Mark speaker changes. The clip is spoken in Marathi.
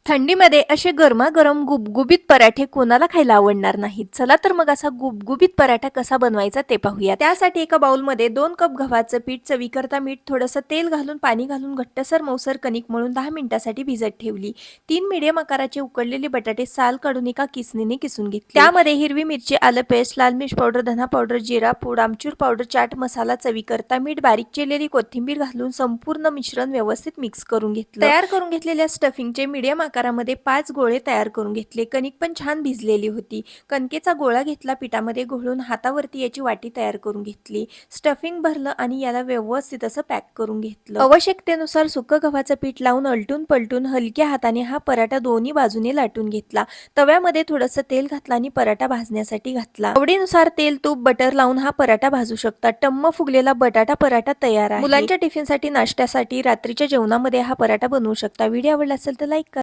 Speaker 1: थंडीमध्ये असे गरमागरम गुबगुबीत पराठे कोणाला खायला आवडणार नाहीत. चला तर मग असा गुबगुबीत पराठा कसा बनवायचा ते पाहूया. त्यासाठी एका बाउलमध्ये 2 कप गव्हाचं पीठ, चवीकरता मीठ, थोडंसं तेल घालून पाणी घालून घट्टसर मऊसर कणिक मळून 10 मिनिटासाठी भिजत ठेवली. 3 मीडियम आकाराचे उकडलेले बटाटे साल काढून एका किसणीने किसून घेतले. त्यामध्ये हिरवी मिरची, आलं पेस्ट, लाल मिर्च पावडर, धना पावडर, जिरा पूड, आमचूर पावडर, चाट मसाला, चवीकरता मीठ, बारीक चिरलेली कोथिंबीर घालून संपूर्ण मिश्रण व्यवस्थित मिक्स करून घेतलं. तयार करून घेतलेल्या स्टफिंगचे मीडियम आकारामध्ये 5 गोळे तयार करून घेतले. कणिक पण छान भिजलेली होती. कणकेचा गोळा घेतला, पिठामध्ये घोळून हातावरती याची वाटी तयार करून घेतली. स्टफिंग भरलं आणि याला व्यवस्थित असं पॅक करून घेतलं. आवश्यकतेनुसार सुकं गव्हाचं पीठ लावून अलटून पलटून हलक्या हाताने हा पराठा दोन्ही बाजूने लाटून घेतला. तव्यामध्ये थोडंसं तेल घातलं आणि पराठा भाजण्यासाठी घातला. आवडीनुसार तेल, तूप, बटर लावून हा पराठा भाजू शकता. टम्म फुगलेला बटाटा पराठा तयार आहे. मुलांच्या टिफिनसाठी, नाश्त्यासाठी, रात्रीच्या जेवणामध्ये हा पराठा बनवू शकता. व्हिडिओ आवडला असेल तर लाईक करा.